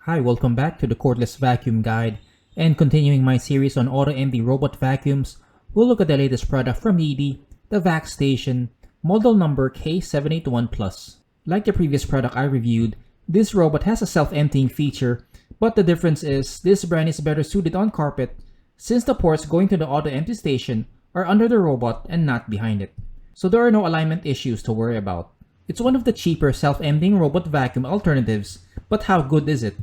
Hi, welcome back to the Cordless Vacuum Guide, and continuing my series on auto-empty robot vacuums, we'll look at the latest product from Yeedi, the Vac Station, model number K781 Plus. Like the previous product I reviewed, this robot has a self-emptying feature, but the difference is this brand is better suited on carpet since the ports going to the auto-empty station are under the robot and not behind it. So there are no alignment issues to worry about. It's one of the cheaper self-emptying robot vacuum alternatives, but how good is it?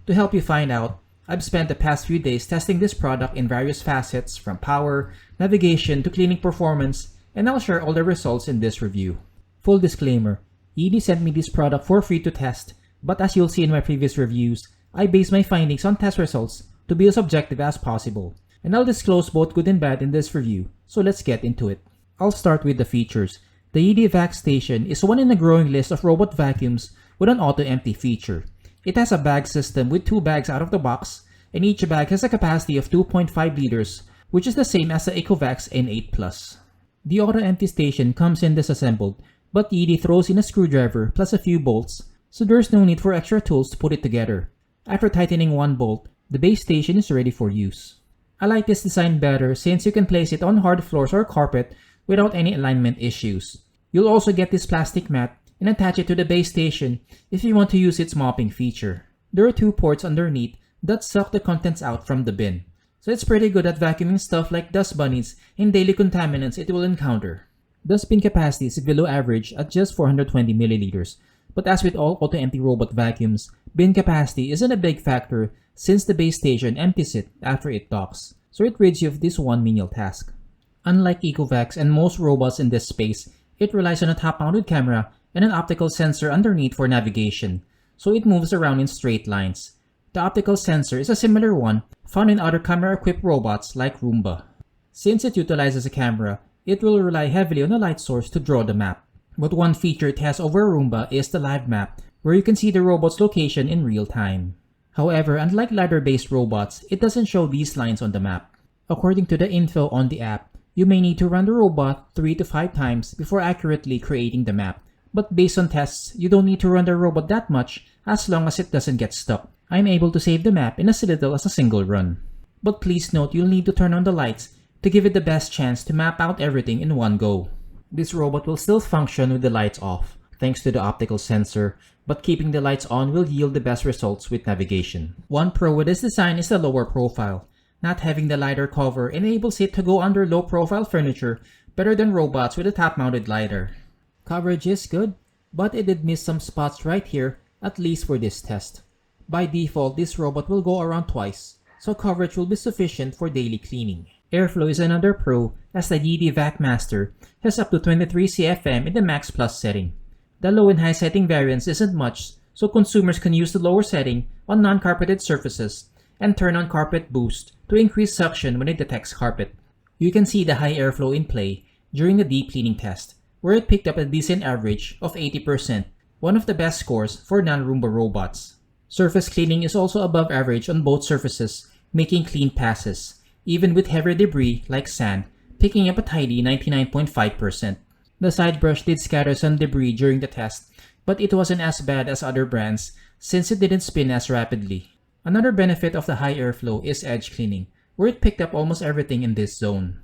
To help you find out, I've spent the past few days testing this product in various facets from power, navigation to cleaning performance, and I'll share all the results in this review. Full disclaimer, Yeedi sent me this product for free to test, but as you'll see in my previous reviews, I base my findings on test results to be as objective as possible, and I'll disclose both good and bad in this review, so let's get into it. I'll start with the features. The Yeedi Vac Station is one in a growing list of robot vacuums with an auto-empty feature. It has a bag system with 2 bags out of the box, and each bag has a capacity of 2.5 liters, which is the same as the EcoVac's N8 Plus. The auto-empty station comes in disassembled, but Yeedi throws in a screwdriver plus a few bolts, so there's no need for extra tools to put it together. After tightening one bolt, the base station is ready for use. I like this design better since you can place it on hard floors or carpet without any alignment issues. You'll also get this plastic mat and attach it to the base station if you want to use its mopping feature. There are 2 ports underneath that suck the contents out from the bin, so it's pretty good at vacuuming stuff like dust bunnies and daily contaminants it will encounter. The bin capacity is below average at just 420 milliliters, but as with all auto-empty robot vacuums, bin capacity isn't a big factor since the base station empties it after it docks, so it rids you of this one menial task. Unlike EcoVacs and most robots in this space, it relies on a top-mounted camera and an optical sensor underneath for navigation, so it moves around in straight lines. The optical sensor is a similar one found in other camera-equipped robots like Roomba. Since it utilizes a camera, it will rely heavily on a light source to draw the map. But one feature it has over a Roomba is the live map, where you can see the robot's location in real time. However, unlike LIDAR-based robots, it doesn't show these lines on the map. According to the info on the app, you may need to run the robot 3 to 5 times before accurately creating the map. But based on tests, you don't need to run the robot that much as long as it doesn't get stuck. I'm able to save the map in as little as a single run. But please note you'll need to turn on the lights to give it the best chance to map out everything in one go. This robot will still function with the lights off, thanks to the optical sensor, but keeping the lights on will yield the best results with navigation. One pro with this design is the lower profile. Not having the LiDAR cover enables it to go under low-profile furniture better than robots with a top-mounted LiDAR. Coverage is good, but it did miss some spots right here, at least for this test. By default, this robot will go around twice, so coverage will be sufficient for daily cleaning. Airflow is another pro, as the Yeedi Vac Master has up to 23 CFM in the Max Plus setting. The low and high setting variance isn't much, so consumers can use the lower setting on non-carpeted surfaces and turn on Carpet Boost to increase suction when it detects carpet. You can see the high airflow in play during the deep cleaning test, where it picked up a decent average of 80%, one of the best scores for non-Roomba robots. Surface cleaning is also above average on both surfaces, making clean passes, even with heavier debris like sand, picking up a tidy 99.5%. The side brush did scatter some debris during the test, but it wasn't as bad as other brands since it didn't spin as rapidly. Another benefit of the high airflow is edge cleaning, where it picked up almost everything in this zone.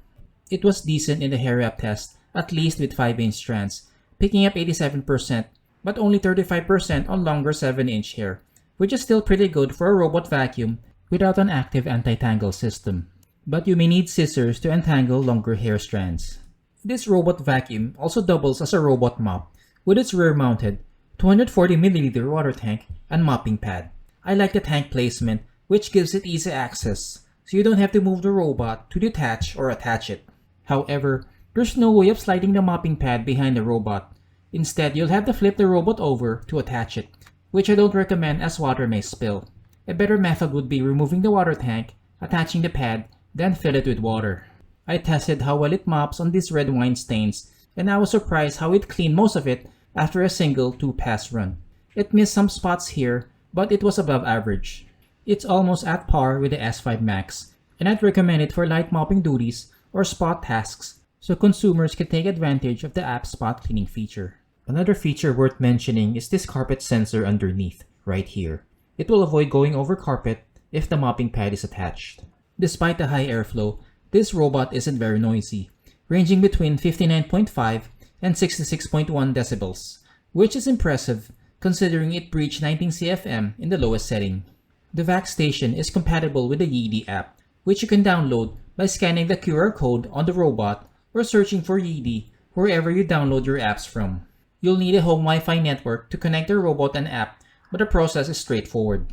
It was decent in the hair wrap test, at least with 5-inch strands, picking up 87%, but only 35% on longer 7-inch hair, which is still pretty good for a robot vacuum without an active anti-tangle system. But you may need scissors to untangle longer hair strands. This robot vacuum also doubles as a robot mop, with its rear-mounted 240ml water tank and mopping pad. I like the tank placement, which gives it easy access, so you don't have to move the robot to detach or attach it. However, there's no way of sliding the mopping pad behind the robot. Instead, you'll have to flip the robot over to attach it, which I don't recommend as water may spill. A better method would be removing the water tank, attaching the pad, then fill it with water. I tested how well it mops on these red wine stains, and I was surprised how it cleaned most of it after a single 2-pass run. It missed some spots here, but it was above average. It's almost at par with the S5 Max, and I'd recommend it for light mopping duties or spot tasks, so consumers can take advantage of the app's spot cleaning feature. Another feature worth mentioning is this carpet sensor underneath, right here. It will avoid going over carpet if the mopping pad is attached. Despite the high airflow, this robot isn't very noisy, ranging between 59.5 and 66.1 decibels, which is impressive considering it breached 19 CFM in the lowest setting. The Vac Station is compatible with the Yeedi app, which you can download by scanning the QR code on the robot or searching for Yeedi wherever you download your apps from. You'll need a home Wi-Fi network to connect the robot and app, but the process is straightforward.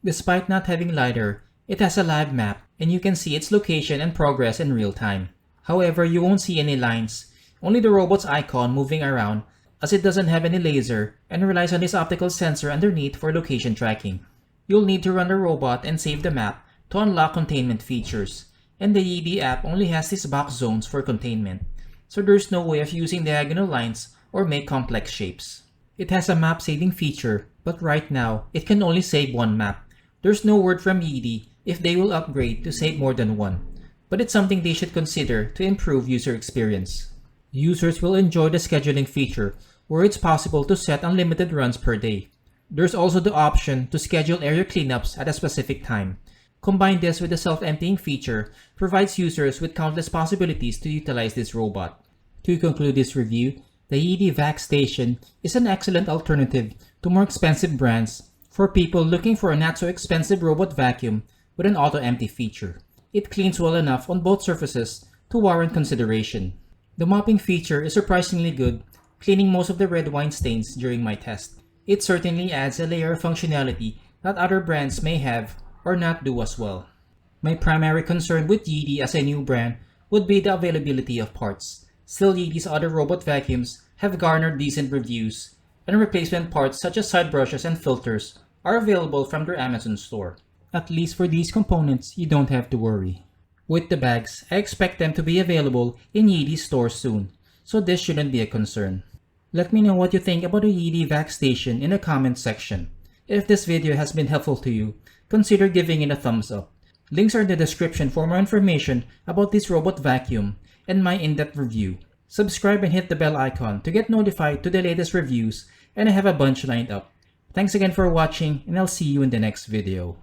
Despite not having LIDAR, it has a live map and you can see its location and progress in real time. However, you won't see any lines, only the robot's icon moving around as it doesn't have any laser and relies on this optical sensor underneath for location tracking. You'll need to run the robot and save the map to unlock containment features, and the Yeedi app only has these box zones for containment, so there's no way of using diagonal lines or make complex shapes. It has a map saving feature, but right now it can only save one map. There's no word from Yeedi if they will upgrade to save more than one, but it's something they should consider to improve user experience. Users will enjoy the scheduling feature where it's possible to set unlimited runs per day. There's also the option to schedule area cleanups at a specific time. Combine this with the self-emptying feature provides users with countless possibilities to utilize this robot. To conclude this review, the Yeedi Vac Station is an excellent alternative to more expensive brands for people looking for a not so expensive robot vacuum with an auto-empty feature. It cleans well enough on both surfaces to warrant consideration. The mopping feature is surprisingly good, cleaning most of the red wine stains during my test. It certainly adds a layer of functionality that other brands may have or not do as well. My primary concern with Yeedi as a new brand would be the availability of parts. Still, Yeedi's other robot vacuums have garnered decent reviews, and replacement parts such as side brushes and filters are available from their Amazon store. At least for these components, you don't have to worry. With the bags, I expect them to be available in Yeedi's store soon, so this shouldn't be a concern. Let me know what you think about the Yeedi Vac Station in the comment section. If this video has been helpful to you, consider giving it a thumbs up. Links are in the description for more information about this robot vacuum and my in-depth review. Subscribe and hit the bell icon to get notified to the latest reviews, and I have a bunch lined up. Thanks again for watching, and I'll see you in the next video.